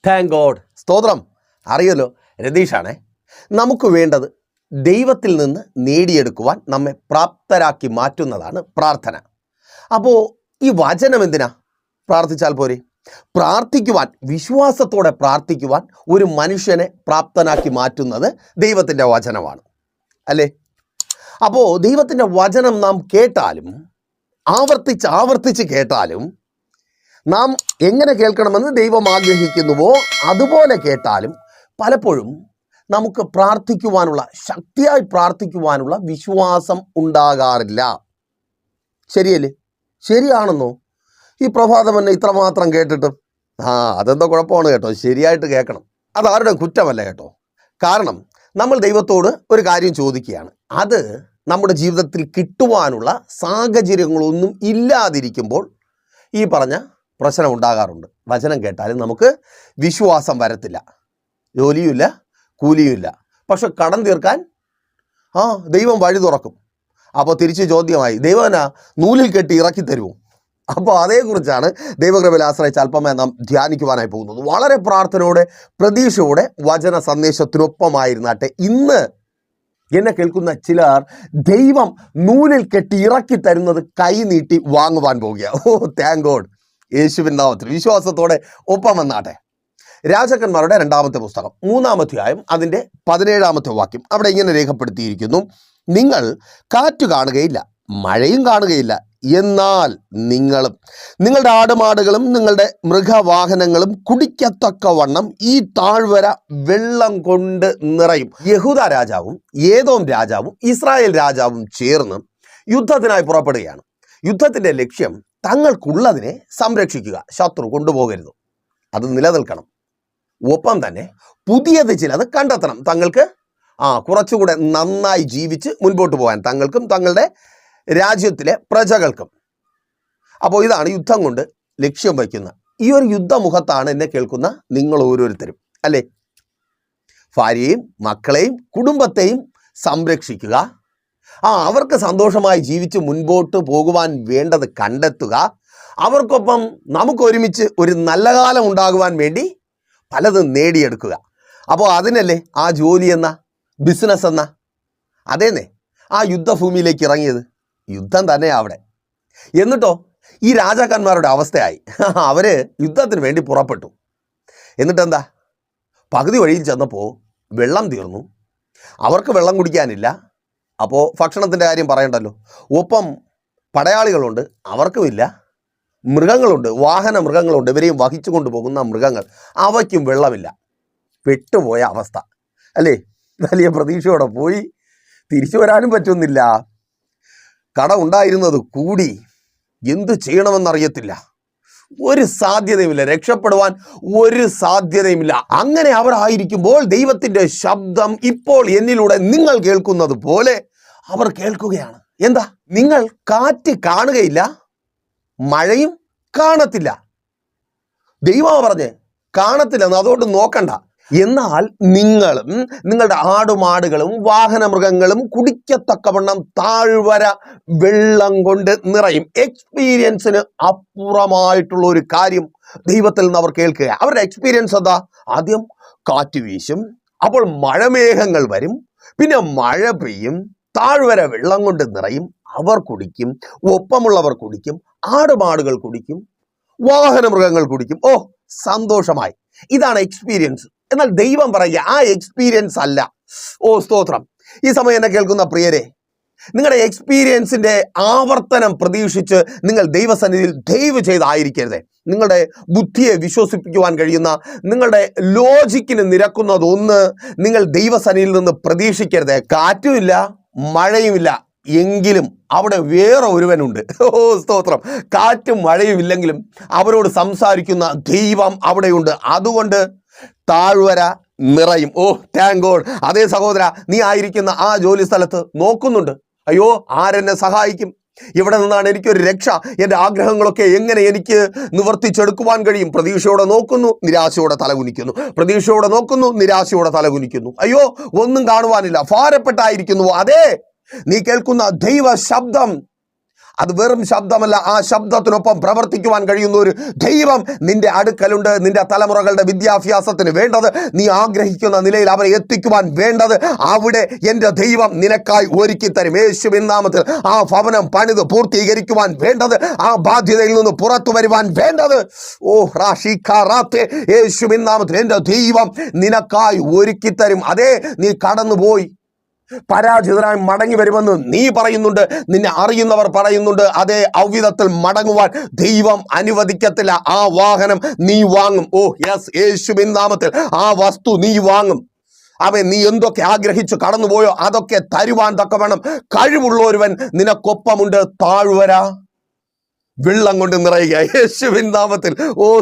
Thank God. സ്തോത്രം. അറിയല്ലോ, രതീഷാണേ. നമുക്ക് വേണ്ടത് ദൈവത്തിൽ നിന്ന് നേടിയെടുക്കുവാൻ നമ്മെ പ്രാപ്തരാക്കി മാറ്റുന്നതാണ് പ്രാർത്ഥന. അപ്പോൾ ഈ വചനം എന്തിനാ? പ്രാർത്ഥിച്ചാൽ പോരെ? പ്രാർത്ഥിക്കുവാൻ, വിശ്വാസത്തോടെ പ്രാർത്ഥിക്കുവാൻ ഒരു മനുഷ്യനെ പ്രാപ്തനാക്കി മാറ്റുന്നത് ദൈവത്തിൻ്റെ വചനമാണ്, അല്ലേ? അപ്പോൾ ദൈവത്തിൻ്റെ വചനം നാം കേട്ടാലും ആവർത്തിച്ച് കേട്ടാലും, നാം എങ്ങനെ കേൾക്കണമെന്ന് ദൈവം ആഗ്രഹിക്കുന്നുവോ അതുപോലെ കേട്ടാലും പലപ്പോഴും നമുക്ക് പ്രാർത്ഥിക്കുവാനുള്ള, ശക്തിയായി പ്രാർത്ഥിക്കുവാനുള്ള വിശ്വാസം ഉണ്ടാകാറില്ല. ശരിയല്ലേ? ശരിയാണെന്നോ? ഈ പ്രഭാതം എന്നെ ഇത്രമാത്രം കേട്ടിട്ടും അതെന്തോ കുഴപ്പമാണ് കേട്ടോ. ശരിയായിട്ട് കേൾക്കണം. അതാരുടെ കുറ്റമല്ല കേട്ടോ. കാരണം നമ്മൾ ദൈവത്തോട് ഒരു കാര്യം ചോദിക്കുകയാണ്, അത് നമ്മുടെ ജീവിതത്തിൽ കിട്ടുവാനുള്ള സാഹചര്യങ്ങളൊന്നും ഇല്ലാതിരിക്കുമ്പോൾ ഈ പറഞ്ഞ പ്രശ്നം ഉണ്ടാകാറുണ്ട്. വചനം കേട്ടാലും നമുക്ക് വിശ്വാസം വരത്തില്ല, ജോലിയുമില്ല, കൂലിയുമില്ല. പക്ഷെ കടം തീർക്കാൻ ദൈവം വഴി തുറക്കും. അപ്പോൾ തിരിച്ച് ചോദ്യമായി, ദൈവനാ നൂലിൽ കെട്ടി ഇറക്കി തരുമോ? അപ്പോൾ അതേക്കുറിച്ചാണ് ദൈവകൃപയിൽ ആശ്രയിച്ച് അല്പമേ നാം ധ്യാനിക്കുവാനായി പോകുന്നത്. വളരെ പ്രാർത്ഥനയോടെ, പ്രതീക്ഷയോടെ വചന സന്ദേശത്തിനൊപ്പമായിരുന്നാട്ടെ ഇന്ന് എന്നെ കേൾക്കുന്ന ചിലർ ദൈവം നൂലിൽ കെട്ടി ഇറക്കി തരുന്നത് കൈ നീട്ടി വാങ്ങുവാൻ പോകുക. Thank God. യേശുവിൻ നാമത്തിൽ വിശ്വാസത്തോടെ ഒപ്പം വന്നാട്ടെ. രാജാക്കന്മാരുടെ 2-ാമത്തെ പുസ്തകം 3-ാം അധ്യായം അതിൻ്റെ 17-ാമത്തെ വാക്യം അവിടെ ഇങ്ങനെ രേഖപ്പെടുത്തിയിരിക്കുന്നു: നിങ്ങൾ കാറ്റ് കാണുകയില്ല, മഴയും കാണുകയില്ല, എന്നാൽ നിങ്ങളും നിങ്ങളുടെ ആടുമാടുകളും നിങ്ങളുടെ മൃഗവാഹനങ്ങളും കുടിക്കത്തക്കവണ്ണം ഈ താഴ്വര വെള്ളം കൊണ്ട് നിറയും. യഹൂദ രാജാവും ഏദോം രാജാവും ഇസ്രായേൽ രാജാവും ചേർന്ന് യുദ്ധത്തിനായി പുറപ്പെടുകയാണ്. യുദ്ധത്തിൻ്റെ ലക്ഷ്യം തങ്ങൾക്കുള്ളതിനെ സംരക്ഷിക്കുക, ശത്രു കൊണ്ടുപോകരുത്, അത് നിലനിൽക്കണം. ഒപ്പം തന്നെ പുതിയത് ചിലത് കണ്ടെത്തണം, തങ്ങൾക്ക് കുറച്ചുകൂടെ നന്നായി ജീവിച്ച് മുൻപോട്ട് പോകാൻ തങ്ങൾക്കും തങ്ങളുടെ രാജ്യത്തിലെ പ്രജകൾക്കും. അപ്പോൾ ഇതാണ് യുദ്ധം കൊണ്ട് ലക്ഷ്യം വയ്ക്കുന്ന ഈ ഒരു യുദ്ധമുഖത്താണ് എന്നെ കേൾക്കുന്ന നിങ്ങൾ ഓരോരുത്തരും, അല്ലേ? ഭാര്യയെയും മക്കളെയും കുടുംബത്തെയും സംരക്ഷിക്കുക, അവർക്ക് സന്തോഷമായി ജീവിച്ച് മുൻപോട്ട് പോകുവാൻ വേണ്ടത് കണ്ടെത്തുക, അവർക്കൊപ്പം നമുക്കൊരുമിച്ച് ഒരു നല്ല കാലം ഉണ്ടാകുവാൻ വേണ്ടി പലതും നേടിയെടുക്കുക. അപ്പോൾ അതിനല്ലേ ആ ജോലി എന്ന, ബിസിനസ് എന്ന, അതേന്നെ ആ യുദ്ധഭൂമിയിലേക്ക് ഇറങ്ങിയത്. യുദ്ധം തന്നെയാണ് അവിടെ. എന്നിട്ടോ ഈ രാജാക്കന്മാരുടെ അവസ്ഥയായി, അവർ യുദ്ധത്തിന് വേണ്ടി പുറപ്പെട്ടു. എന്നിട്ടെന്താ, പകുതി വഴിയിൽ ചെന്നപ്പോൾ വെള്ളം തീർന്നു, അവർക്ക് വെള്ളം കുടിക്കാനില്ല. അപ്പോൾ ഭക്ഷണത്തിൻ്റെ കാര്യം പറയണ്ടല്ലോ. ഒപ്പം പടയാളികളുണ്ട്, അവർക്കുമില്ല. മൃഗങ്ങളുണ്ട്, വാഹന മൃഗങ്ങളുണ്ട്, ഇവരെയും വഹിച്ചു കൊണ്ടുപോകുന്ന മൃഗങ്ങൾ, അവയ്ക്കും വെള്ളമില്ല. പെട്ടുപോയ അവസ്ഥ, അല്ലേ? വലിയ പ്രതീക്ഷയോടെ പോയി, തിരിച്ചു വരാനും പറ്റുന്നില്ല. കട ഉണ്ടായിരുന്നത് കൂടി, എന്തു ചെയ്യണമെന്നറിയത്തില്ല, ഒരു സാധ്യതയുമില്ല, രക്ഷപ്പെടുവാൻ ഒരു സാധ്യതയുമില്ല. അങ്ങനെ അവർ ആയിരിക്കുമ്പോൾ ദൈവത്തിൻ്റെ ശബ്ദം ഇപ്പോൾ എന്നിലൂടെ നിങ്ങൾ കേൾക്കുന്നത് പോലെ അവർ കേൾക്കുകയാണ്. എന്താ? നിങ്ങൾ കാറ്റ് കാണുകയില്ല, മഴയും കാണത്തില്ല. ദൈവം പറഞ്ഞ് കാണത്തില്ലെന്ന്, അതുകൊണ്ട് നോക്കണ്ട. എന്നാൽ നിങ്ങളും നിങ്ങളുടെ ആടുമാടുകളും വാഹന മൃഗങ്ങളും കുടിക്കത്തക്കവണ്ണം താഴ്വര വെള്ളം കൊണ്ട് നിറയും. എക്സ്പീരിയൻസിന് അപ്പുറമായിട്ടുള്ള ഒരു കാര്യം ദൈവത്തിൽ നിന്ന് അവർ കേൾക്കുക. അവരുടെ എക്സ്പീരിയൻസ് എന്താ? ആദ്യം കാറ്റ് വീശും, അപ്പോൾ മഴമേഘങ്ങൾ വരും, പിന്നെ മഴ പെയ്യും, താഴ്വര വെള്ളം കൊണ്ട് നിറയും, അവർ കുടിക്കും, ഒപ്പമുള്ളവർ കുടിക്കും, ആടുമാടുകൾ കുടിക്കും, വാഹന മൃഗങ്ങൾ കുടിക്കും. സന്തോഷമായി. ഇതാണ് എക്സ്പീരിയൻസ്. എന്നാൽ ദൈവം പറയുക ആ എക്സ്പീരിയൻസ് അല്ല. സ്തോത്രം. ഈ സമയം എന്നെ കേൾക്കുന്ന പ്രിയരെ, നിങ്ങളുടെ എക്സ്പീരിയൻസിന്റെ ആവർത്തനം പ്രതീക്ഷിച്ച് നിങ്ങൾ ദൈവസന്നിധിയിൽ ദയവ് ചെയ്തായിരിക്കരുത്. നിങ്ങളുടെ ബുദ്ധിയെ വിശ്വസിപ്പിക്കുവാൻ കഴിയുന്ന, നിങ്ങളുടെ ലോജിക്കിന് നിരക്കുന്നതൊന്ന് നിങ്ങൾ ദൈവസന്നിധിയിൽ നിന്ന് പ്രതീക്ഷിക്കരുത്. കാറ്റുമില്ല, മഴയുമില്ല, എങ്കിലും അവിടെ വേറെ ഒരുവനുണ്ട്. സ്തോത്രം. കാറ്റും മഴയും ഇല്ലെങ്കിലും അവരോട് സംസാരിക്കുന്ന ദൈവം അവിടെയുണ്ട്. അതുകൊണ്ട് താഴ്വര നിറയും. Thank God. അതേ സഹോദര, നീ ആയിരിക്കുന്ന ആ ജോലി സ്ഥലത്ത് നോക്കുന്നുണ്ട്, അയ്യോ ആരെന്നെ സഹായിക്കും, ഇവിടെ നിന്നാണ് എനിക്കൊരു രക്ഷ, എൻ്റെ ആഗ്രഹങ്ങളൊക്കെ എങ്ങനെ എനിക്ക് നിവർത്തിച്ചെടുക്കുവാൻ കഴിയും? പ്രതീക്ഷയോടെ നോക്കുന്നു, നിരാശയോടെ തലകുനിക്കുന്നു, പ്രതീക്ഷയോടെ നോക്കുന്നു, നിരാശയോടെ തലകുനിക്കുന്നു. അയ്യോ ഒന്നും കാണുവാനില്ല, ഭാരപ്പെട്ടായിരിക്കുന്നു. അതേ, നീ കേൾക്കുന്ന ദൈവ ശബ്ദം അത് വെറും ശബ്ദമല്ല, ആ ശബ്ദത്തിനൊപ്പം പ്രവർത്തിക്കുവാൻ കഴിയുന്ന ഒരു ദൈവം നിന്റെ അടുക്കലുണ്ട്. നിന്റെ തലമുറകളുടെ വിദ്യാഭ്യാസത്തിന് വേണ്ടത്, നീ ആഗ്രഹിക്കുന്ന നിലയിൽ അവരെ എത്തിക്കുവാൻ വേണ്ടത് അവിടെ എൻ്റെ ദൈവം നിനക്കായി ഒരുക്കി തരും. യേശുവിൻ നാമത്തിൽ ആ ഭവനം പണിത് പൂർത്തീകരിക്കുവാൻ വേണ്ടത്, ആ ബാധ്യതയിൽ നിന്ന് പുറത്തു വരുവാൻ വേണ്ടത്, യേശുവിൻ നാമത്തിൽ എൻ്റെ ദൈവം നിനക്കായി ഒരുക്കി തരും. അതേ, നീ കടന്നുപോയി പരാജിതരായി മടങ്ങി വരുമെന്ന് നീ പറയുന്നുണ്ട്, നിന്നെ അറിയുന്നവർ പറയുന്നുണ്ട്. അതേ, അவ்விധത്തിൽ മടങ്ങുവാൻ ദൈവം അനുവദിക്കത്തില്ല. ആ വാഹനം നീ വാങ്ങും. യേശുവിൻ നാമത്തിൽ ആ വസ്തു നീ വാങ്ങും. അവൻ നീ എന്തൊക്കെ ആഗ്രഹിച്ചു കടന്നുപോയോ അതൊക്കെ തരുവാൻ തക്കവണ്ണം കഴിവുള്ള ഒരുവൻ നിനക്കൊപ്പമുണ്ട്. താഴ്വര വെള്ളം കൊണ്ട് നിറയുക. യേശുവിൻ നാമത്തിൽ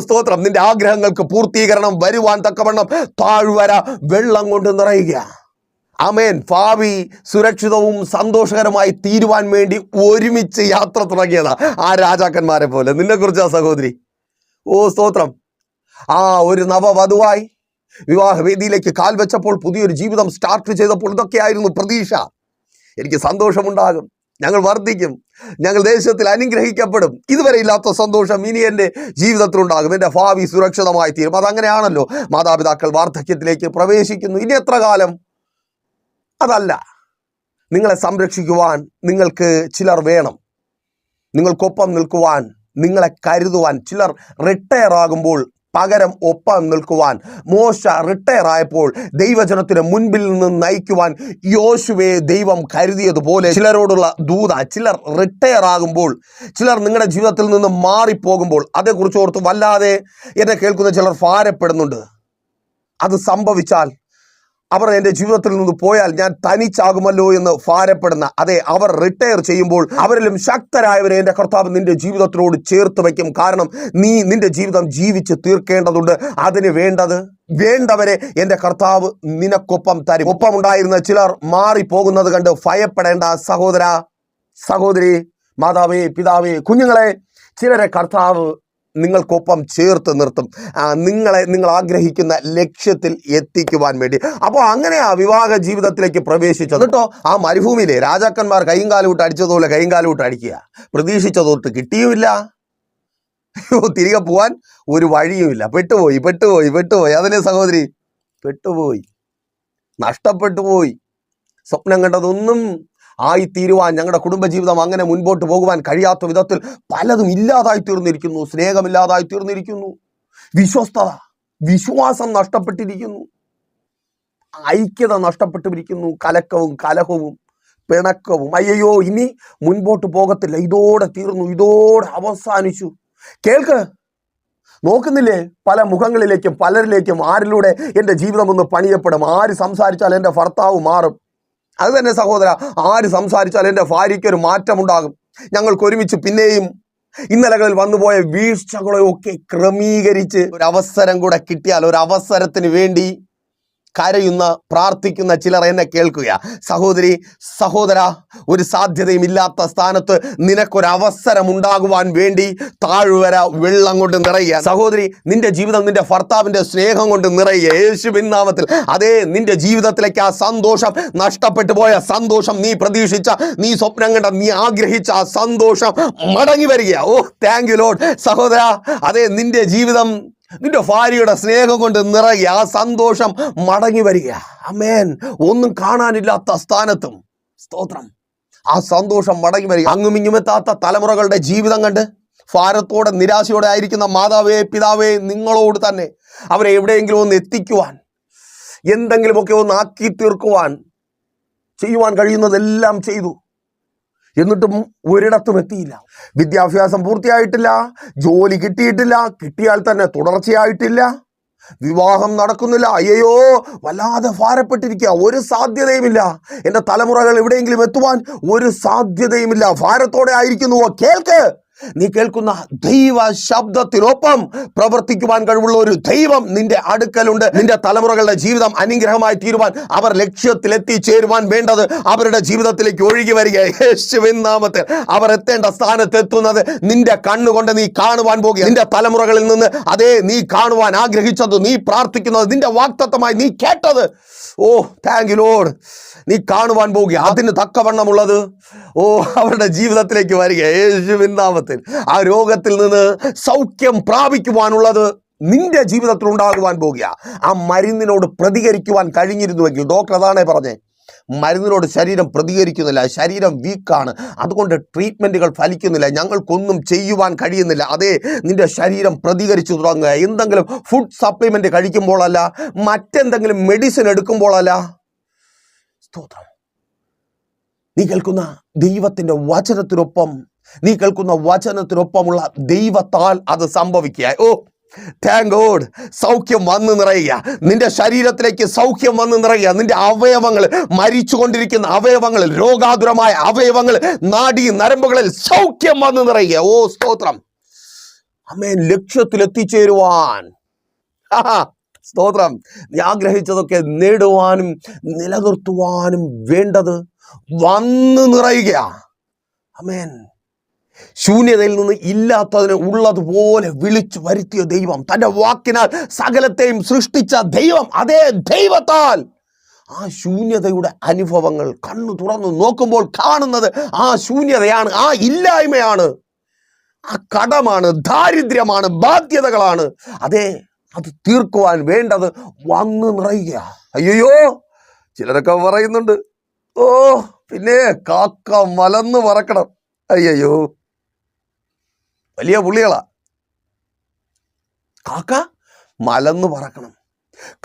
സ്തോത്രം. നിന്റെ ആഗ്രഹങ്ങൾക്ക് പൂർത്തീകരണം വരുവാൻ തക്കവണ്ണം താഴ്വര വെള്ളം കൊണ്ട് നിറയുക. ആമേൻ. ഭാവി സുരക്ഷിതവും സന്തോഷകരമായി തീരുവാൻ വേണ്ടി ഒരുമിച്ച് യാത്ര തുടങ്ങിയതാ ആ രാജാക്കന്മാരെ പോലെ. നിന്നെക്കുറിച്ച് ആ സഹോദരി, സ്തോത്രം. ആ ഒരു നവവധുവായി വിവാഹവേദിയിലേക്ക് കാൽ വെച്ചപ്പോൾ, പുതിയൊരു ജീവിതം സ്റ്റാർട്ട് ചെയ്തപ്പോൾ ഇതൊക്കെയായിരുന്നു പ്രതീക്ഷ. എനിക്ക് സന്തോഷമുണ്ടാകും, ഞങ്ങൾ വർദ്ധിക്കും, ഞങ്ങൾ ദേശത്തിൽ അനുഗ്രഹിക്കപ്പെടും, ഇതുവരെ ഇല്ലാത്ത സന്തോഷം ഇനി എൻ്റെ ജീവിതത്തിലുണ്ടാകും, എൻ്റെ ഭാവി സുരക്ഷിതമായി തീരും. അതങ്ങനെയാണല്ലോ. മാതാപിതാക്കൾ വാർദ്ധക്യത്തിലേക്ക് പ്രവേശിക്കുന്നു. ഇനി എത്ര കാലം? അതല്ല, നിങ്ങളെ സംരക്ഷിക്കുവാൻ നിങ്ങൾക്ക് ചിലർ വേണം, നിങ്ങൾക്കൊപ്പം നിൽക്കുവാൻ, നിങ്ങളെ കരുതുവാൻ. ചിലർ റിട്ടയർ ആകുമ്പോൾ പകരം ഒപ്പം നിൽക്കുവാൻ. മോശ റിട്ടയർ ആയപ്പോൾ ദൈവജനത്തിന് മുൻപിൽ നിന്ന് നയിക്കുവാൻ യോശുവയെ ദൈവം കരുതിയതുപോലെ ചിലരോടുള്ള ദൂത. ചിലർ റിട്ടയർ ആകുമ്പോൾ, ചിലർ നിങ്ങളുടെ ജീവിതത്തിൽ നിന്ന് മാറിപ്പോകുമ്പോൾ അതേക്കുറിച്ച് ഓർത്ത് വല്ലാതെ എന്നെ കേൾക്കുന്ന ചിലർ ഭാരപ്പെടുന്നുണ്ട്. അത് സംഭവിച്ചാൽ, അവർ എൻ്റെ ജീവിതത്തിൽ നിന്ന് പോയാൽ ഞാൻ തനിച്ചാകുമല്ലോ എന്ന് ഭാരപ്പെടുന്ന, അതെ, അവർ റിട്ടയർ ചെയ്യുമ്പോൾ അവരിലും ശക്തരായവരെ എൻ്റെ കർത്താവ് നിന്റെ ജീവിതത്തിനോട് ചേർത്ത് വയ്ക്കും. കാരണം നീ നിന്റെ ജീവിതം ജീവിച്ച് തീർക്കേണ്ടതുണ്ട്. അതിന് വേണ്ടവരെ എൻ്റെ കർത്താവ് നിനക്കൊപ്പം തരും. ഒപ്പമുണ്ടായിരുന്ന ചിലർ മാറിപ്പോകുന്നത് കണ്ട് ഭയപ്പെടേണ്ട സഹോദര, സഹോദരി, മാതാവേ, പിതാവേ, കുഞ്ഞുങ്ങളെ. ചിലരെ കർത്താവ് നിങ്ങൾക്കൊപ്പം ചേർത്ത് നിർത്തും, നിങ്ങൾ ആഗ്രഹിക്കുന്ന ലക്ഷ്യത്തിൽ എത്തിക്കുവാൻ വേണ്ടി. അപ്പോൾ അങ്ങനെ ആ വിവാഹ ജീവിതത്തിലേക്ക് പ്രവേശിച്ചത് കേട്ടോ. ആ മരുഭൂമിയിലെ രാജാക്കന്മാർ കൈയും കാലും വിട്ട് അടിച്ചതുപോലെ കൈയും കാലും വിട്ട് അടിക്കുക. പ്രതീക്ഷിച്ചതൊട്ട് കിട്ടിയുമില്ല, തിരികെ പോവാൻ ഒരു വഴിയുമില്ല. പെട്ടുപോയി. അതിനെ സഹോദരി, പെട്ടുപോയി, നഷ്ടപ്പെട്ടു പോയി. സ്വപ്നം കണ്ടതൊന്നും ആയിത്തീരുവാൻ, ഞങ്ങളുടെ കുടുംബജീവിതം അങ്ങനെ മുൻപോട്ട് പോകുവാൻ കഴിയാത്ത വിധത്തിൽ പലതും ഇല്ലാതായി തീർന്നിരിക്കുന്നു. സ്നേഹമില്ലാതായി തീർന്നിരിക്കുന്നു, വിശ്വാസം നഷ്ടപ്പെട്ടിരിക്കുന്നു, ഐക്യത നഷ്ടപ്പെട്ടിരിക്കുന്നു, കലഹവും പിണക്കവും. അയ്യോ, ഇനി മുൻപോട്ട് പോകത്തില്ല, ഇതോടെ തീർന്നു, ഇതോടെ അവസാനിച്ചു. കേൾക്ക്, നോക്കുന്നില്ലേ പല മുഖങ്ങളിലേക്കും പലരിലേക്കും? ആരിലൂടെ എൻ്റെ ജീവിതം ഒന്ന് പണിയപ്പെടും? ആര് സംസാരിച്ചാൽ എൻ്റെ ഭർത്താവ് മാറും? അത് തന്നെ സഹോദര, ആര് സംസാരിച്ചാൽ എൻ്റെ ഭാര്യയ്ക്കൊരു മാറ്റമുണ്ടാകും? ഞങ്ങൾക്ക് ഒരുമിച്ച് പിന്നെയും ഇന്നലകളിൽ വന്നുപോയ വീഴ്ചകളെയൊക്കെ ക്രമീകരിച്ച് ഒരു അവസരം കൂടെ കിട്ടിയാൽ, ഒരു അവസരത്തിന് വേണ്ടി കരയുന്ന, പ്രാർത്ഥിക്കുന്ന ചിലർ എന്നെ കേൾക്കുക. സഹോദരി, സഹോദര, ഒരു സാധ്യതയും ഇല്ലാത്ത സ്ഥാനത്ത് നിനക്കൊരവസരം ഉണ്ടാകുവാൻ വേണ്ടി താഴ്വര വെള്ളം കൊണ്ട് നിറയുക. സഹോദരി, നിന്റെ ജീവിതം നിന്റെ ഭർത്താവിൻ്റെ സ്നേഹം കൊണ്ട് നിറയുക. യേശുവിൻ നാമത്തിൽ. അതേ, നിന്റെ ജീവിതത്തിലേക്ക് ആ സന്തോഷം, നഷ്ടപ്പെട്ടു പോയ സന്തോഷം, നീ പ്രതീക്ഷിച്ച, നീ സ്വപ്നം കണ്ട, നീ ആഗ്രഹിച്ച ആ സന്തോഷം മടങ്ങി വരിക. Thank you Lord. സഹോദര, അതേ, നിന്റെ ജീവിതം നിന്റെ ഭാര്യയുടെ സ്നേഹം കൊണ്ട് നിറയുക. ആ സന്തോഷം മടങ്ങി വരിക. ആമേൻ. ഒന്നും കാണാനില്ലാത്ത സ്ഥാനത്തും, സ്തോത്രം, ആ സന്തോഷം മടങ്ങി വരിക. അങ്ങുമിങ്ങുമെത്താത്ത തലമുറകളുടെ ജീവിതം കണ്ട് ഭാരത്തോടെ, നിരാശയോടെ ആയിരിക്കുന്ന മാതാവേ, പിതാവേ, നിങ്ങളോട് തന്നെ അവരെ എവിടെയെങ്കിലും ഒന്ന് എത്തിക്കുവാൻ, എന്തെങ്കിലുമൊക്കെ ഒന്ന് ആക്കി തീർക്കുവാൻ ചെയ്യുവാൻ കഴിയുന്നതെല്ലാം ചെയ്തു. എന്നിട്ടും ഒരിടത്തും എത്തിയില്ല. വിദ്യാഭ്യാസം പൂർത്തിയായിട്ടില്ല, ജോലി കിട്ടിയിട്ടില്ല, കിട്ടിയാൽ തന്നെ തുടർച്ചയായിട്ടില്ല, വിവാഹം നടക്കുന്നില്ല. അയ്യോ, വല്ലാതെ ഭാരപ്പെട്ടിരിക്കുക. ഒരു സാധ്യതയുമില്ല. എൻ്റെ തലമുറകൾ എവിടെയെങ്കിലും എത്തുവാൻ ഒരു സാധ്യതയുമില്ല. ഭാരത്തോടെ ആയിരിക്കുന്നുവോ? കേൾക്ക്, നീ കേൾക്കുന്ന ദൈവ ശബ്ദത്തിനൊപ്പം പ്രവർത്തിക്കുവാൻ കഴിവുള്ള ഒരു ദൈവം നിന്റെ അടുക്കലുണ്ട്. നിന്റെ തലമുറകളുടെ ജീവിതം അനുഗ്രഹമായി തീരുവാൻ, അവർ ലക്ഷ്യത്തിൽ എത്തിച്ചേരുവാൻ വേണ്ടത് അവരുടെ ജീവിതത്തിലേക്ക് ഒഴുകി വരിക. യേശുവിൻ നാമത്തിൽ അവർ എത്തേണ്ട സ്ഥാനത്ത് എത്തുന്നത് നിന്റെ കണ്ണുകൊണ്ട് നീ കാണുവാൻ പോകുക. നിന്റെ തലമുറകളിൽ നിന്ന് അതേ നീ കാണുവാൻ ആഗ്രഹിച്ചത്, നീ പ്രാർത്ഥിക്കുന്നത്, നിന്റെ വാഗ്ദത്തമായി നീ കേട്ടത്, ഓ താങ്ക് യു ലോർഡ്, നീ കാണുവാൻ പോവുക. അതിന് തക്കവണ്ണമുള്ളത് അവരുടെ ജീവിതത്തിലേക്ക് വരിക യേശുവിൻ നാമത്തിൽ. ആ രോഗത്തിൽ നിന്ന് സൗഖ്യം പ്രാപിക്കുവാനുള്ളത് നിന്റെ ജീവിതത്തിൽ ഉണ്ടാകുവാൻ പോകുക. ആ മരുന്നിനോട് പ്രതികരിക്കുവാൻ കഴിഞ്ഞിരുന്നുവെങ്കിൽ, ഡോക്ടർ അതാണേ പറഞ്ഞേ, മരുന്നിനോട് ശരീരം പ്രതികരിക്കുന്നില്ല, ശരീരം വീക്കാണ്, അതുകൊണ്ട് ട്രീറ്റ്മെൻറ്റുകൾ ഫലിക്കുന്നില്ല, ഞങ്ങൾക്കൊന്നും ചെയ്യുവാൻ കഴിയുന്നില്ല. അതേ നിന്റെ ശരീരം പ്രതികരിച്ചു തുടങ്ങുക. എന്തെങ്കിലും ഫുഡ് സപ്ലിമെൻ്റ് കഴിക്കുമ്പോഴല്ല, മറ്റെന്തെങ്കിലും മെഡിസിൻ എടുക്കുമ്പോഴല്ല. സ്തോത്രം. നീ കേൾക്കുന്ന ദൈവത്തിൻ്റെ വചനത്തിനൊപ്പം, നീ കേൾക്കുന്ന വചനത്തിനൊപ്പമുള്ള ദൈവത്താൽ അത് സംഭവിക്കുക. ഓ താങ്ക് ഗോഡ്. സൗഖ്യം വന്ന് നിറയുക, നിന്റെ ശരീരത്തിലേക്ക് സൗഖ്യം വന്ന് നിറയുക. നിന്റെ അവയവങ്ങൾ, മരിച്ചുകൊണ്ടിരിക്കുന്ന അവയവങ്ങൾ, രോഗാതുരമായ അവയവങ്ങൾ, നാഡീ നരമ്പുകളിൽ സൗഖ്യം വന്ന് നിറയുക. ഓ സ്തോത്രം. ആമേൻ. ലക്ഷ്യത്തിലെത്തിച്ചേരുവാൻ, സ്തോത്രം, നീ ആഗ്രഹിച്ചതൊക്കെ നേടുവാനും നിലനിർത്തുവാനും വേണ്ടത് വന്ന് നിറയുക. ആമേൻ. ശൂന്യതയിൽ നിന്ന് ഇല്ലാത്തതിനെ ഉള്ളതുപോലെ വിളിച്ചു വരുത്തിയ ദൈവം, തൻ്റെ വാക്കിനാൽ സകലത്തെയും സൃഷ്ടിച്ച ദൈവം, അതേ ദൈവത്താൽ ആ ശൂന്യതയുടെ അനുഭവങ്ങൾ കണ്ണു തുറന്നു നോക്കുമ്പോൾ കാണുന്നത് ആ ശൂന്യതയാണ്, ആ ഇല്ലായ്മയാണ്, ആ കടമാണ്, ദാരിദ്ര്യമാണ്, ബാധ്യതകളാണ്. അതേ അത് തീർക്കുവാൻ വേണ്ടത് വന്ന് നിറയുക. അയ്യോ, ചിലരൊക്കെ പറയുന്നുണ്ട്, ഓ പിന്നെ കാക്ക മലന്ന് പറക്കണം. അയ്യോ, വലിയ പുള്ളികളാ. കാക്ക മലന്ന് പറക്കണം.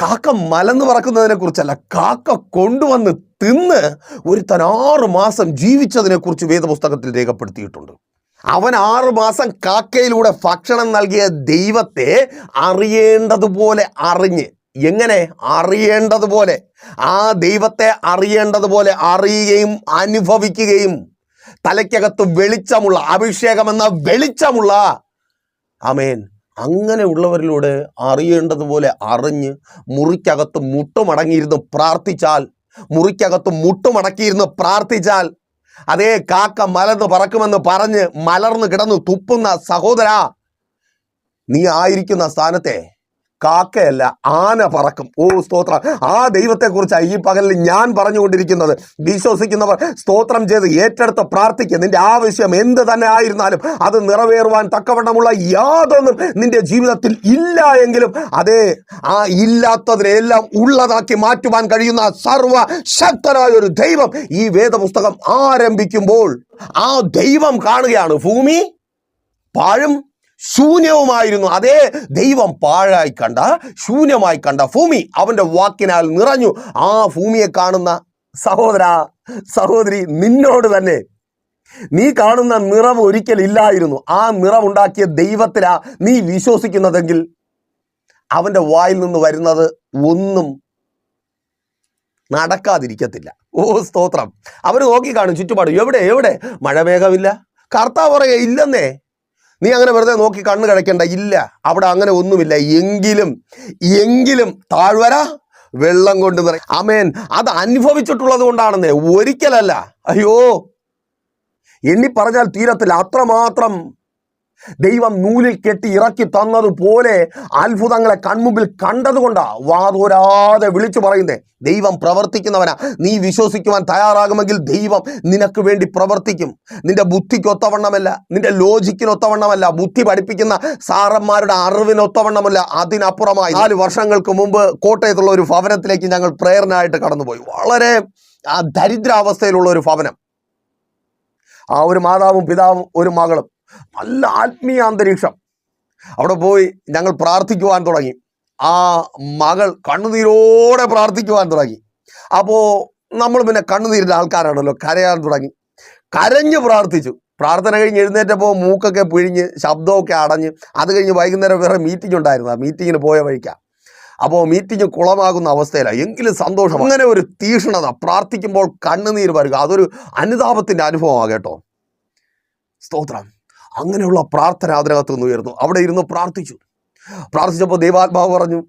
കാക്ക മലന്ന് പറക്കുന്നതിനെ കുറിച്ചല്ല, കാക്ക കൊണ്ടുവന്ന് തിന്ന് ഒരുത്തൻ 6 മാസം ജീവിച്ചതിനെ കുറിച്ച് വേദപുസ്തകത്തിൽ രേഖപ്പെടുത്തിയിട്ടുണ്ട്. അവൻ 6 മാസം കാക്കയിലൂടെ ഭക്ഷണം നൽകിയ ദൈവത്തെ അറിയേണ്ടതുപോലെ അറിഞ്ഞ്, എങ്ങനെ അറിയേണ്ടതുപോലെ, ആ ദൈവത്തെ അറിയേണ്ടതുപോലെ അറിയുകയും അനുഭവിക്കുകയും, തലയ്ക്കകത്ത് വെളിച്ചമുള്ള, അഭിഷേകമെന്ന വെളിച്ചമുള്ള, ആമേൻ, അങ്ങനെയുള്ളവരിലൂടെ അറിയേണ്ടതുപോലെ അറിഞ്ഞ് മുറിക്കകത്ത് മുട്ടുമടങ്ങിയിരുന്ന് പ്രാർത്ഥിച്ചാൽ, മുറിക്കകത്ത് മുട്ടുമടക്കിയിരുന്ന് പ്രാർത്ഥിച്ചാൽ, അതേ കാക്ക മലന്ന് പറക്കുമെന്ന് പറഞ്ഞ് മലർന്ന് കിടന്നു തുപ്പുന്ന സഹോദരാ, നീ ആയിരിക്കുന്ന സ്ഥാനത്തെ കാക്കയല്ല ആന പറക്കും. ഓ സ്തോത്രം. ആ ദൈവത്തെക്കുറിച്ചാണ് ഈ പകലിൽ ഞാൻ പറഞ്ഞുകൊണ്ടിരിക്കുന്നത്. വിശ്വസിക്കുന്നവർ സ്തോത്രം ചെയ്ത് ഏറ്റെടുത്ത് പ്രാർത്ഥിക്കുക. നിന്റെ ആവശ്യം എന്ത് തന്നെ ആയിരുന്നാലും അത് നിറവേറുവാൻ തക്കവണ്ണമുള്ള യാതൊന്നും നിന്റെ ജീവിതത്തിൽ ഇല്ല എങ്കിലും, അതേ ആ ഇല്ലാത്തതിനെല്ലാം ഉള്ളതാക്കി മാറ്റുവാൻ കഴിയുന്ന സർവശക്തനായ ഒരു ദൈവം ഈ വേദപുസ്തകം ആരംഭിക്കുമ്പോൾ ആ ദൈവം കാണുകയാണ് ഭൂമി പാഴും ശൂന്യവുമായിരുന്നു. അതേ ദൈവം പാഴായി കണ്ട, ശൂന്യമായി കണ്ട ഭൂമി അവൻ്റെ വാക്കിനാൽ നിറഞ്ഞു. ആ ഭൂമിയെ കാണുന്ന സഹോദര സഹോദരി, നിന്നോട് തന്നെ നീ കാണുന്ന നിറവ് ഒരിക്കലില്ലായിരുന്നു. ആ നിറവുണ്ടാക്കിയ ദൈവത്തിലാ നീ വിശ്വസിക്കുന്നതെങ്കിൽ അവൻ്റെ വായിൽ നിന്ന് വരുന്നത് ഒന്നും നടക്കാതിരിക്കത്തില്ല. ഓ സ്തോത്രം. അവർ നോക്കിക്കാണും ചുറ്റുപാട്, എവിടെ എവിടെ മഴമേഘമില്ല. കർത്താവ് പറയുക, ഇല്ലെന്നേ, നീ അങ്ങനെ വെറുതെ നോക്കി കണ്ണ് കിടക്കേണ്ട, ഇല്ല, അവിടെ അങ്ങനെ ഒന്നുമില്ല. എങ്കിലും താഴ്വര വെള്ളം കൊണ്ട് നിറയും. ആമേൻ. അത് അനുഭവിച്ചിട്ടുള്ളത് കൊണ്ടാണെന്നേ, ഒരിക്കലല്ല. അയ്യോ, എണ്ണി പറഞ്ഞാൽ തീരത്തില്ല. അത്രമാത്രം ദൈവം നൂലിൽ കെട്ടി ഇറക്കി തന്നതുപോലെ അത്ഭുതങ്ങളെ കൺമുമ്പിൽ കണ്ടതുകൊണ്ടാ വാതോരാതെ വിളിച്ചു പറയുന്നേ. ദൈവം പ്രവർത്തിക്കുന്നവനാ. നീ വിശ്വസിക്കുവാൻ തയ്യാറാകുമെങ്കിൽ ദൈവം നിനക്ക് വേണ്ടി പ്രവർത്തിക്കും. നിന്റെ ബുദ്ധിക്കൊത്തവണ്ണമല്ല, നിന്റെ ലോജിക്കിനൊത്തവണ്ണമല്ല, ബുദ്ധി പഠിപ്പിക്കുന്ന സാറന്മാരുടെ അറിവിനൊത്തവണ്ണമല്ല, അതിനപ്പുറമായി 4 വർഷങ്ങൾക്ക് മുമ്പ് കോട്ടയത്തുള്ള ഒരു ഭവനത്തിലേക്ക് ഞങ്ങൾ പ്രേരണയായിട്ട് കടന്നുപോയി. വളരെ ദരിദ്രാവസ്ഥയിലുള്ള ഒരു ഭവനം. ആ ഒരു മാതാവും പിതാവും ഒരു മകളും, നല്ല ആത്മീയ അന്തരീക്ഷം. അവിടെ പോയി ഞങ്ങൾ പ്രാർത്ഥിക്കുവാൻ തുടങ്ങി. ആ മകൾ കണ്ണുനീരോടെ പ്രാർത്ഥിക്കുവാൻ തുടങ്ങി. അപ്പോൾ നമ്മൾ പിന്നെ കണ്ണുനീരിൻ്റെ ആൾക്കാരാണല്ലോ, കരയാൻ തുടങ്ങി. കരഞ്ഞ് പ്രാർത്ഥിച്ചു. പ്രാർത്ഥന കഴിഞ്ഞ് എഴുന്നേറ്റപ്പോൾ മൂക്കൊക്കെ പിഴിഞ്ഞ് ശബ്ദമൊക്കെ അടഞ്ഞ്. അത് കഴിഞ്ഞ് വൈകുന്നേരം വേറെ മീറ്റിംഗ് ഉണ്ടായിരുന്നു. ആ മീറ്റിങ്ങിന് പോയ വഴിക്കാം. അപ്പോൾ മീറ്റിംഗ് കുളമാകുന്ന അവസ്ഥയിലാണ്. എങ്കിലും സന്തോഷം. അങ്ങനെ ഒരു തീക്ഷ്ണത, പ്രാർത്ഥിക്കുമ്പോൾ കണ്ണുനീർ വരിക, അതൊരു അനുതാപത്തിൻ്റെ അനുഭവമാണ് കേട്ടോ. സ്തോത്രം. അങ്ങനെയുള്ള പ്രാർത്ഥന അതിനകത്ത് നിന്ന് ഉയർന്നു. അവിടെ ഇരുന്ന് പ്രാർത്ഥിച്ചപ്പോൾ ദൈവാത്മാവ് പറഞ്ഞു,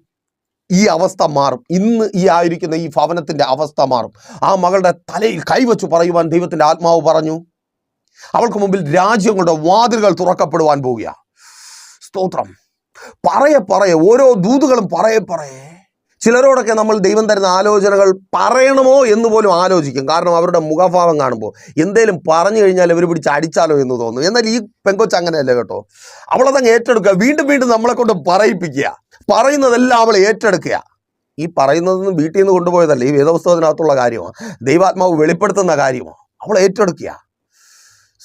ഈ അവസ്ഥ മാറും, ഇന്ന് ഈ ആയിരിക്കുന്ന ഈ ഭവനത്തിൻ്റെ അവസ്ഥ മാറും. ആ മകളുടെ തലയിൽ കൈവച്ചു പറയുവാൻ ദൈവത്തിൻ്റെ ആത്മാവ് പറഞ്ഞു. അവൾക്ക് മുമ്പിൽ രാജ്യങ്ങളുടെ വാതിലുകൾ തുറക്കപ്പെടുവാൻ പോവുക. സ്തോത്രം. പറയെ ഓരോ ദൂതുകളും പറയെ ചിലരോടൊക്കെ നമ്മൾ ദൈവം തരുന്ന ആലോചനകൾ പറയണമോ എന്ന് പോലും ആലോചിക്കും. കാരണം അവരുടെ മുഖഭാവം കാണുമ്പോൾ എന്തേലും പറഞ്ഞു കഴിഞ്ഞാൽ ഇവർ പിടിച്ച് അടിച്ചാലോ എന്ന് തോന്നും. എന്നാൽ ഈ പെങ്കൊച്ച് അങ്ങനെയല്ല കേട്ടോ. അവളതങ്ങ് ഏറ്റെടുക്കുക, വീണ്ടും നമ്മളെ കൊണ്ട് പറയിപ്പിക്കുക, പറയുന്നതെല്ലാം അവൾ ഏറ്റെടുക്കുക. ഈ പറയുന്നതൊന്നും വീട്ടിൽ നിന്ന് കൊണ്ടുപോയതല്ല, ഈ വേദപുസ്തകത്തിനകത്തുള്ള കാര്യമാണ്, ദൈവാത്മാവ് വെളിപ്പെടുത്തുന്ന കാര്യമാണ്. അവൾ ഏറ്റെടുക്കുക.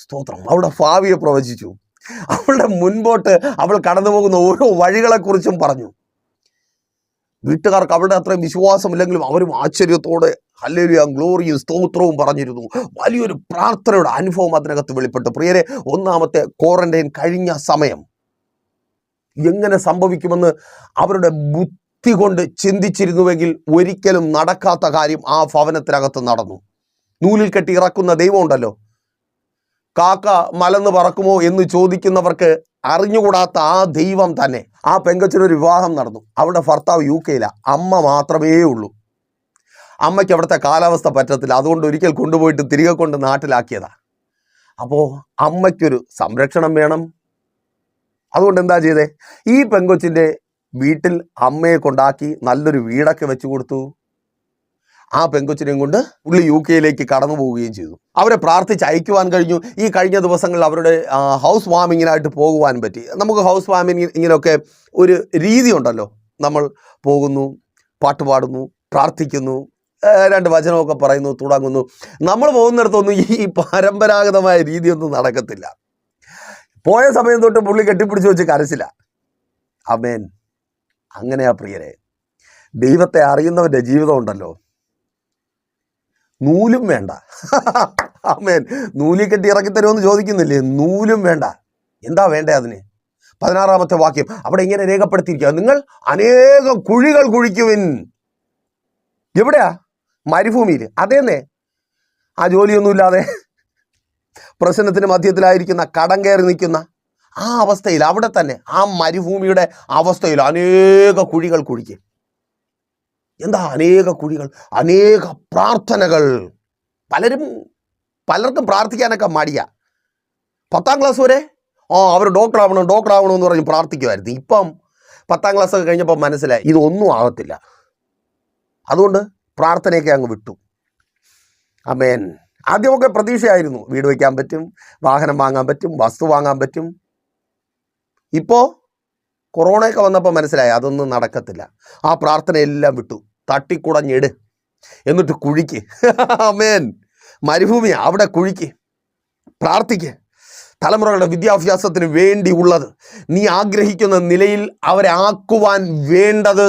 സ്തോത്രം. അവളുടെ ഭാവിയെ പ്രവചിച്ചു. അവളുടെ മുൻപോട്ട് അവൾ കടന്നു പോകുന്ന ഓരോ വഴികളെക്കുറിച്ചും പറഞ്ഞു. വീട്ടുകാർക്ക് അവളുടെ അത്രയും വിശ്വാസമില്ലെങ്കിലും അവരും ആശ്ചര്യത്തോടെ ഹല്ലേലൂയ ഗ്ലോറിയും സ്തോത്രവും പറഞ്ഞിരുന്നു. വലിയൊരു പ്രാർത്ഥനയുടെ അനുഭവം അതിനകത്ത് വെളിപ്പെട്ടു. പ്രിയരെ, ഒന്നാമത്തെ ക്വാറന്റൈൻ കഴിഞ്ഞ സമയം എങ്ങനെ സംഭവിക്കുമെന്ന് അവരുടെ ബുദ്ധി കൊണ്ട് ചിന്തിച്ചിരുന്നുവെങ്കിൽ ഒരിക്കലും നടക്കാത്ത കാര്യം ആ ഭവനത്തിനകത്ത് നടന്നു. നൂലിൽ കെട്ടി ഇറക്കുന്ന ദൈവം ഉണ്ടല്ലോ, കാക്ക മലന്ന് പറക്കുമോ എന്ന് ചോദിക്കുന്നവർക്ക് അറിഞ്ഞുകൂടാത്ത ആ ദൈവം തന്നെ. ആ പെങ്കൊച്ചിനൊരു വിവാഹം നടന്നു. അവളുടെ ഭർത്താവ് UK-യില, അമ്മ മാത്രമേ ഉള്ളൂ. അമ്മയ്ക്ക് അവിടുത്തെ കാലാവസ്ഥ പറ്റത്തില്ല, അതുകൊണ്ട് ഒരിക്കൽ കൊണ്ടുപോയിട്ട് തിരികെ കൊണ്ട് നാട്ടിലാക്കിയതാ. അപ്പോൾ അമ്മയ്ക്കൊരു സംരക്ഷണം വേണം. അതുകൊണ്ട് എന്താ ചെയ്തേ, ഈ പെങ്കൊച്ചിൻ്റെ വീട്ടിൽ അമ്മയെ കൊണ്ടാക്കി നല്ലൊരു വീടൊക്കെ വെച്ചു കൊടുത്തു. ആ പെങ്കൊച്ചിനെയും കൊണ്ട് പുള്ളി UK-യിലേക്ക് കടന്നു പോവുകയും ചെയ്തു. അവരെ പ്രാർത്ഥിച്ച് അയക്കുവാൻ കഴിഞ്ഞു. ഈ കഴിഞ്ഞ ദിവസങ്ങളിൽ അവരുടെ ഹൗസ് വാമിങ്ങിനായിട്ട് പോകുവാൻ പറ്റി. നമുക്ക് ഹൗസ് വാമിങ്ങിനൊക്കെ ഒരു രീതി ഉണ്ടല്ലോ. നമ്മൾ പോകുന്നു, പാട്ട് പാടുന്നു, പ്രാർത്ഥിക്കുന്നു, 2 വചനമൊക്കെ പറയുന്നു, തുടങ്ങുന്നു. നമ്മൾ പോകുന്നിടത്തൊന്നും ഈ പരമ്പരാഗതമായ രീതിയൊന്നും നടക്കത്തില്ല. പോയ സമയം തൊട്ട് പുള്ളി കെട്ടിപ്പിടിച്ച് വെച്ച് കരച്ചില്ല. ആമേൻ. അങ്ങനെയാ പ്രിയരെ, ദൈവത്തെ അറിയുന്നവൻ്റെ ജീവിതം ഉണ്ടല്ലോ, നൂലും വേണ്ട. ആമേൻ. നൂലിൽ കെട്ടി ഇറക്കി തരുമെന്ന് ചോദിക്കുന്നില്ലേ? നൂലും വേണ്ട. എന്താ വേണ്ടേ അതിന്? 16-ാമത്തെ വാക്യം അവിടെ ഇങ്ങനെ രേഖപ്പെടുത്തിയിരിക്കുക, നിങ്ങൾ അനേകം കുഴികൾ കുഴിക്കുവിൻ. എവിടെയാ? മരുഭൂമിയിൽ. അതേന്നേ, ആ ജോലിയൊന്നുമില്ലാതെ പ്രശ്നത്തിന് മധ്യത്തിലായിരിക്കുന്ന, കടം കയറി നിൽക്കുന്ന ആ അവസ്ഥയിൽ, അവിടെ തന്നെ ആ മരുഭൂമിയുടെ അവസ്ഥയിൽ അനേക കുഴികൾ കുഴിക്കും. എന്താ അനേക കുഴികൾ? അനേക പ്രാർത്ഥനകൾ. പലർക്കും പ്രാർത്ഥിക്കാനൊക്കെ മടിയാ. 10ാം ക്ലാസ് വരെ അവർ ഡോക്ടർ ആവണം എന്ന് പറഞ്ഞ് പ്രാർത്ഥിക്കുമായിരുന്നു. ഇപ്പം 10ാം ക്ലാസ് ഒക്കെ കഴിഞ്ഞപ്പോൾ മനസ്സിലായി ഇതൊന്നും ആകത്തില്ല. അതുകൊണ്ട് പ്രാർത്ഥനയൊക്കെ അങ്ങ് വിട്ടു. ആമേൻ. ആദ്യമൊക്കെ പ്രതീക്ഷയായിരുന്നു, വീട് വയ്ക്കാൻ പറ്റും, വാഹനം വാങ്ങാൻ പറ്റും, വസ്തു വാങ്ങാൻ പറ്റും. ഇപ്പോൾ കൊറോണയൊക്കെ വന്നപ്പോൾ മനസ്സിലായി അതൊന്നും നടക്കത്തില്ല. ആ പ്രാർത്ഥനയെല്ലാം വിട്ടു. തട്ടിക്കുടഞ്ഞെട്, എന്നിട്ട് കുഴിക്ക്. ആമേൻ. മരുഭൂമിയാ, അവിടെ കുഴിക്ക്, പ്രാർത്ഥിക്ക്. തലമുറകളുടെ വിദ്യാഭ്യാസത്തിന് വേണ്ടിയുള്ളത് നീ ആഗ്രഹിക്കുന്ന നിലയിൽ അവരെ ആക്കുവാൻ വേണ്ടത്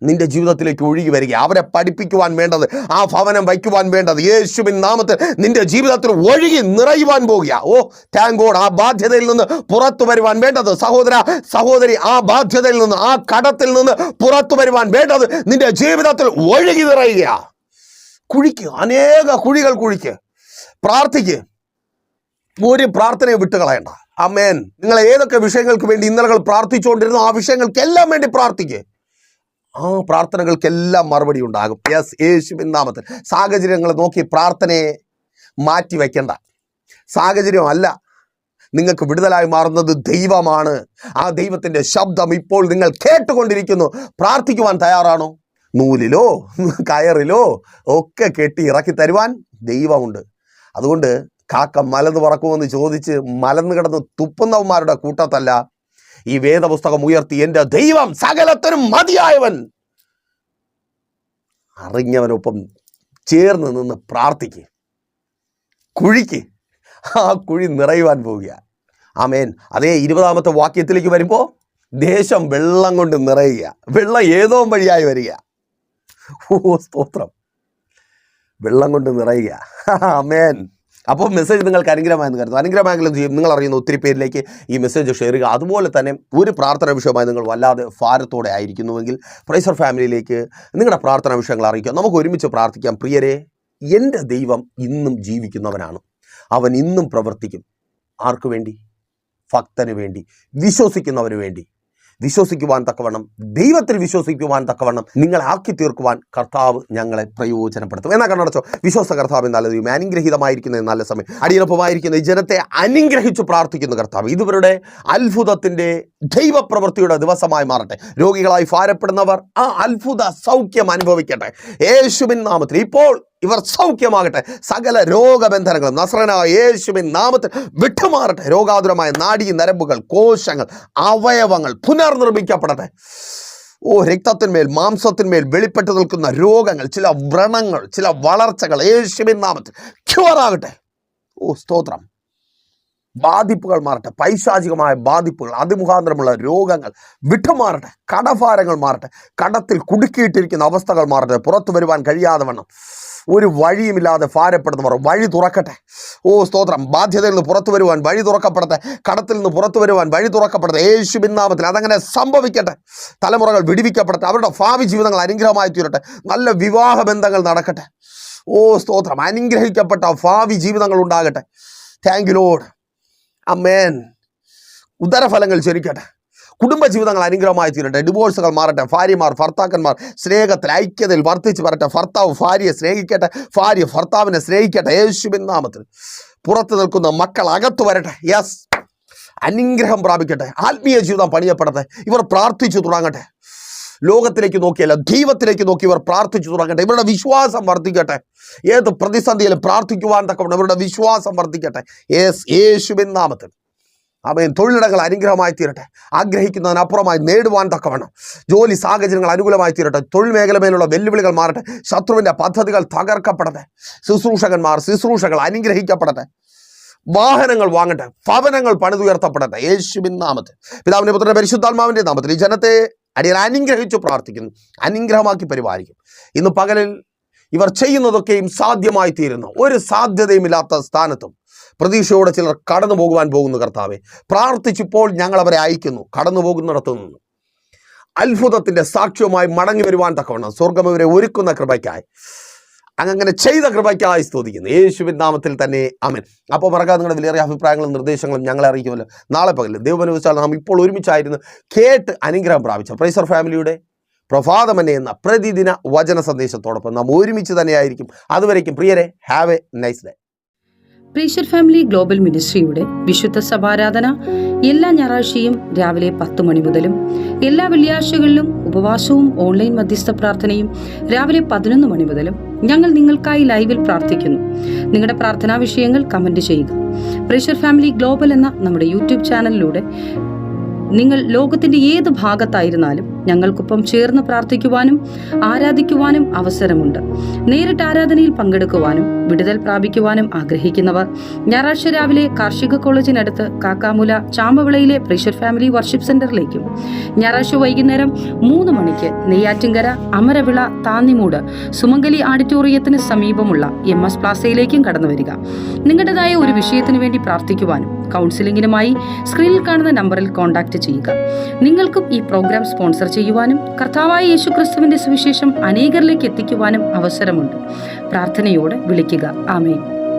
നിന്റെ ജീവിതത്തിലേക്ക് ഒഴുകി വരിക. അവരെ പഠിപ്പിക്കുവാൻ വേണ്ടത്, ആ ഭവനം വയ്ക്കുവാൻ വേണ്ടത് യേശുവിൻ നാമത്തിൽ നിന്റെ ജീവിതത്തിൽ ഒഴുകി നിറയുവാൻ പോകുക. ഓ താങ്ക് ഗോഡ്. ആ ബാധ്യതയിൽ നിന്ന് പുറത്തു വരുവാൻ വേണ്ടത്, സഹോദരി, ആ ബാധ്യതയിൽ നിന്ന്, ആ കടത്തിൽ നിന്ന് പുറത്തു വരുവാൻ വേണ്ടത് നിന്റെ ജീവിതത്തിൽ ഒഴുകി നിറയുക. കുഴിക്ക്, അനേക കുഴികൾ കുഴിക്ക്, പ്രാർത്ഥിക്ക്. ഒരു പ്രാർത്ഥനയെ വിട്ടുകളയണ്ട. ആമേൻ. നിങ്ങൾ ഏതൊക്കെ വിഷയങ്ങൾക്ക് വേണ്ടി ഇന്നലകൾ പ്രാർത്ഥിച്ചുകൊണ്ടിരുന്നു, ആ വിഷയങ്ങൾക്കെല്ലാം വേണ്ടി പ്രാർത്ഥിക്ക്. ആ പ്രാർത്ഥനകൾക്കെല്ലാം മറുപടി ഉണ്ടാകും. യെസ്, യേശുവിൻ നാമത്തിൽ. സാഹചര്യങ്ങൾ നോക്കി പ്രാർത്ഥനയെ മാറ്റി വയ്ക്കണ്ട. സാഹചര്യമല്ല നിങ്ങൾക്ക് വിടുതലായി മാറുന്നത്, ദൈവമാണ്. ആ ദൈവത്തിൻ്റെ ശബ്ദം ഇപ്പോൾ നിങ്ങൾ കേട്ടുകൊണ്ടിരിക്കുന്നു. പ്രാർത്ഥിക്കുവാൻ തയ്യാറാണോ? നൂലിലോ കയറിലോ ഒക്കെ കെട്ടി ഇറക്കി തരുവാൻ ദൈവമുണ്ട്. അതുകൊണ്ട് കാക്ക മലന്ന് പറക്കുമെന്ന് ചോദിച്ച് മലന്ന് കിടന്ന് തുപ്പുന്നവന്മാരുടെ കൂട്ടത്തല്ല ഈ വേദപുസ്തകം ഉയർത്തി എൻ്റെ ദൈവം സകലത്തിനും മതിയായവൻ. അറിഞ്ഞവനൊപ്പം ചേർന്ന് നിന്ന് പ്രാർത്ഥിക്ക്, കുഴിക്ക്. ആ കുഴി നിറയുവാൻ പോവുക. ആമേൻ. അതേ 20-ാമത്തെ വാക്യത്തിലേക്ക് വരുമ്പോൾ ദേശം വെള്ളം കൊണ്ട് നിറയുക. വെള്ളം ഏതോ വഴിയായി വരിക. ഓ സ്തോത്രം. വെള്ളം കൊണ്ട് നിറയുക. ആമേൻ. അപ്പോൾ മെസ്സേജ് നിങ്ങൾക്ക് അനുഗ്രഹമായെന്ന് കരുതുന്നു. അനുഗ്രഹമായെങ്കിലും നിങ്ങൾ അറിയുന്ന ഒത്തിരി പേരിലേക്ക് ഈ മെസ്സേജ് ഷെയർ ചെയ്യുക. അതുപോലെ തന്നെ ഒരു പ്രാർത്ഥന വിഷയമായി നിങ്ങൾ വല്ലാതെ ഭാരത്തോടെ ആയിരിക്കുന്നുവെങ്കിൽ പ്രൈസർ ഫാമിലിയിലേക്ക് നിങ്ങളുടെ പ്രാർത്ഥന വിഷയങ്ങൾ അറിയിക്കുക. നമുക്ക് ഒരുമിച്ച് പ്രാർത്ഥിക്കാം. പ്രിയരെ, എൻ്റെ ദൈവം ഇന്നും ജീവിക്കുന്നവനാണ്. അവൻ ഇന്നും പ്രവർത്തിക്കും. ആർക്കു വേണ്ടി? ഭക്തന് വേണ്ടി, വിശ്വസിക്കുന്നവന് വേണ്ടി വിശ്വസിക്കുവാൻ തക്കവണ്ണം, ദൈവത്തിൽ വിശ്വസിക്കുവാൻ തക്കവണ്ണം നിങ്ങളെ ആക്കി തീർക്കുവാൻ കർത്താവ് ഞങ്ങളെ പ്രയോജനപ്പെടുത്തും. എന്നാൽ കണ്ണടച്ചോ, വിശ്വാസ കർത്താവ് നല്ല ദൈവം, അനുഗ്രഹീതമായിരിക്കുന്ന നല്ല സമയം, അടിയനൊപ്പമായിരിക്കുന്ന ഈ ജനത്തെ അനുഗ്രഹിച്ചു പ്രാർത്ഥിക്കുന്ന കർത്താവ് ഇതുവരുടെ അത്ഭുതത്തിൻ്റെ ദൈവപ്രവൃത്തിയുടെ ദിവസമായി മാറട്ടെ. രോഗികളായി ഭാരപ്പെടുന്നവർ ആ അത്ഭുത സൗഖ്യം അനുഭവിക്കട്ടെ യേശുവിൻ നാമത്തിൽ. ഇപ്പോൾ ഇവർ സൗഖ്യമാകട്ടെ. സകല രോഗബന്ധനങ്ങളും നസ്രനായ യേശുവിൻ നാമത്തിൽ വിട്ടുമാറട്ടെ. രോഗാതുരമായ നാഡീ നരമ്പുകൾ, കോശങ്ങൾ, അവയവങ്ങൾ പുനർനിർമ്മിക്കപ്പെടട്ടെ. രക്തത്തിന്മേൽ, മാംസത്തിന്മേൽ വെളിപ്പെട്ടു നിൽക്കുന്ന രോഗങ്ങൾ, ചില വ്രണങ്ങൾ, ചില വളർച്ചകൾ യേശുവിൻ നാമത്തിൽ ക്യൂറാകട്ടെ. സ്തോത്രം. ബാധിപ്പുകൾ മാറട്ടെ. പൈശാചികമായ ബാധിപ്പുകൾ, അതിമുഖാന്തരമുള്ള രോഗങ്ങൾ വിട്ടുമാറട്ടെ. കടഭാരങ്ങൾ മാറട്ടെ. കടത്തിൽ കുടുക്കിയിട്ടിരിക്കുന്ന അവസ്ഥകൾ മാറട്ടെ. പുറത്തു വരുവാൻ കഴിയാതെ വണ്ണം ഒരു വഴിയുമില്ലാതെ ഭാരപ്പെടുന്നവർ വഴി തുറക്കട്ടെ. സ്തോത്രം. ബാധ്യതയിൽ നിന്ന് പുറത്തു വരുവാൻ വഴി തുറക്കപ്പെടട്ടെ. കടത്തിൽ നിന്ന് പുറത്തു വരുവാൻ വഴി തുറക്കപ്പെടട്ടെ യേശുവിൻ നാമത്തിൽ. അതങ്ങനെ സംഭവിക്കട്ടെ. തലമുറകൾ വിടുവിക്കപ്പെടട്ടെ. അവരുടെ ഭാവി ജീവിതങ്ങൾ അനുഗ്രഹമായി തീരട്ടെ. നല്ല വിവാഹ ബന്ധങ്ങൾ നടക്കട്ടെ. സ്തോത്രം. അനുഗ്രഹിക്കപ്പെട്ട ഭാവി ജീവിതങ്ങൾ ഉണ്ടാകട്ടെ. Thank you Lord. ആമേൻ. ഉദരഫലങ്ങൾ ചൊരിക്കട്ടെ. കുടുംബജീവിതങ്ങൾ അനുഗ്രഹമായി തീരട്ടെ. ഡിവോഴ്സുകൾ മാറട്ടെ. ഭാര്യമാർ, ഭർത്താക്കന്മാർ സ്നേഹത്തിൽ, ഐക്യതയിൽ വർദ്ധിച്ച് വരട്ടെ. ഭർത്താവ് ഭാര്യയെ സ്നേഹിക്കട്ടെ. ഭാര്യ ഭർത്താവിനെ സ്നേഹിക്കട്ടെ യേശുവിൻ നാമത്തിൽ. പുറത്തു നിൽക്കുന്ന മക്കൾ അകത്തു വരട്ടെ. യെസ്, അനുഗ്രഹം പ്രാപിക്കട്ടെ. ആത്മീയ ജീവിതം പണിയപ്പെടട്ടെ. ഇവർ പ്രാർത്ഥിച്ചു തുടങ്ങട്ടെ. ലോകത്തിലേക്ക് നോക്കിയല്ല, ദൈവത്തിലേക്ക് നോക്കി ഇവർ പ്രാർത്ഥിച്ചു തുടങ്ങട്ടെ. ഇവരുടെ വിശ്വാസം വർദ്ധിക്കട്ടെ. ഏത് പ്രതിസന്ധിയിലും പ്രാർത്ഥിക്കുവാൻ തക്കവണ്ണം ഇവരുടെ വിശ്വാസം വർദ്ധിക്കട്ടെ. യേശുവിൻ നാമത്തിൽ. ആമേൻ. തൊഴിലിടങ്ങൾ അനുഗ്രഹമായി തീരട്ടെ. ആഗ്രഹിക്കുന്നതിനപ്പുറമായി നേടുവാൻ തക്കവണ്ണം ജോലി സാഹചര്യങ്ങൾ അനുകൂലമായി തീരട്ടെ. തൊഴിൽ മേഖലമേലുള്ള വെല്ലുവിളികൾ മാറട്ടെ. ശത്രുവിൻ്റെ പദ്ധതികൾ തകർക്കപ്പെടട്ടെ. ശുശ്രൂഷകൾ അനുഗ്രഹിക്കപ്പെടട്ടെ. വാഹനങ്ങൾ വാങ്ങട്ടെ. ഭവനങ്ങൾ പണിതുയർത്തപ്പെടട്ടെ യേശുവിൻ നാമത്തിൽ. പിതാവിന്റെ പുത്രന്റെ പരിശുദ്ധാത്മാവിന്റെ നാമത്തിൽ ഈ ജനത്തെ അടിയൻ അനുഗ്രഹിച്ചു പ്രാർത്ഥിക്കുന്നു. അനുഗ്രഹമാക്കി പരിപാലിക്കും. ഇന്ന് പകലിൽ ഇവർ ചെയ്യുന്നതൊക്കെയും സാധ്യമായി തീരുന്ന, ഒരു സാധ്യതയുമില്ലാത്ത സ്ഥാനത്തും പ്രതീക്ഷയോടെ ചിലർ കടന്നു പോകുവാൻ പോകുന്നു. കർത്താവെ, പ്രാർത്ഥിച്ചിപ്പോൾ ഞങ്ങൾ അവരെ അയക്കുന്നു. കടന്നു പോകുന്നിടത്തു നിന്ന് അത്ഭുതത്തിൻ്റെ സാക്ഷ്യവുമായി മടങ്ങി വരുവാൻ തക്കവണ്ണം സ്വർഗം ഇവരെ ഒരുക്കുന്ന കൃപയ്ക്കായി, അങ്ങനെ ചെയ്ത കൃപയ്ക്കായി സ്തുതിക്കുന്നു യേശുവിൻ നാമത്തിൽ തന്നെ. ആമേൻ. അപ്പോൾ മറക്കാതെ നിങ്ങളുടെ വിലയേറിയ അഭിപ്രായങ്ങളും നിർദ്ദേശങ്ങളും ഞങ്ങളെ അറിയിക്കുമല്ലോ. നാളെ പകൽ ദൈവമനുവദിച്ചാൽ നാം ഇപ്പോൾ ഒരുമിച്ചായിരുന്നു കേട്ട് അനുഗ്രഹം പ്രാപിച്ച പ്രൈസർ ഫാമിലിയുടെ പ്രഭാതമന്നെ എന്ന പ്രതിദിന വചന സന്ദേശത്തോടൊപ്പം നാം ഒരുമിച്ച് തന്നെയായിരിക്കും. അതുവരേക്കും പ്രിയരെ, ഹാവ് എ നൈസ് ഡേ. പ്രീഷർ ഫാമിലി ഗ്ലോബൽ മിനിസ്ട്രിയുടെ വിശുദ്ധ സഭാരാധന എല്ലാ ഞായറാഴ്ചയും രാവിലെ 10 മണി മുതലും എല്ലാ വെള്ളിയാഴ്ചകളിലും ഉപവാസവും ഓൺലൈൻ മധ്യസ്ഥ പ്രാർത്ഥനയും രാവിലെ 11 മണി മുതലും ഞങ്ങൾ നിങ്ങൾക്കായി ലൈവിൽ പ്രാർത്ഥിക്കുന്നു. നിങ്ങളുടെ പ്രാർത്ഥനാ വിഷയങ്ങൾ കമന്റ് ചെയ്യുക. പ്രീഷർ ഫാമിലി ഗ്ലോബൽ എന്ന നമ്മുടെ യൂട്യൂബ് ചാനലിലൂടെ നിങ്ങൾ ലോകത്തിന്റെ ഏത് ഭാഗത്തായിരുന്നാലും ഞങ്ങൾക്കൊപ്പം ചേർന്ന് പ്രാർത്ഥിക്കുവാനും ആരാധിക്കുവാനും അവസരമുണ്ട്. നേരിട്ട് ആരാധനയിൽ പങ്കെടുക്കുവാനും വിടുതൽ പ്രാപിക്കുവാനും ആഗ്രഹിക്കുന്നവർ ഞായറാഴ്ച രാവിലെ കാർഷിക കോളേജിനടുത്ത് കാക്കാമുല ചാമ്പവിളയിലെ പ്രീഷർ ഫാമിലി വർഷിപ്പ് സെന്ററിലേക്കും ഞായറാഴ്ച വൈകുന്നേരം 3 മണിക്ക് നെയ്യാറ്റിൻകര അമരവിള താന്നിമൂട് സുമംഗലി ഓഡിറ്റോറിയത്തിന് സമീപമുള്ള MS പ്ലാസയിലേക്കും കടന്നു വരിക. നിങ്ങളുടേതായ ഒരു വിഷയത്തിനു വേണ്ടി പ്രാർത്ഥിക്കുവാനും കൗൺസിലിംഗിനുമായി സ്ക്രീനിൽ കാണുന്ന നമ്പറിൽ കോൺടാക്ട് ചെയ്യുക. നിങ്ങൾക്കും ഈ പ്രോഗ്രാം സ്പോൺസർ ചെയ്യുവാനും കർത്താവായ യേശുക്രിസ്തുവിന്റെ സുവിശേഷം അനേകരിലേക്ക് എത്തിക്കുവാനും അവസരമുണ്ട്. പ്രാർത്ഥനയോടെ വിളിക്കുക. ആമേൻ.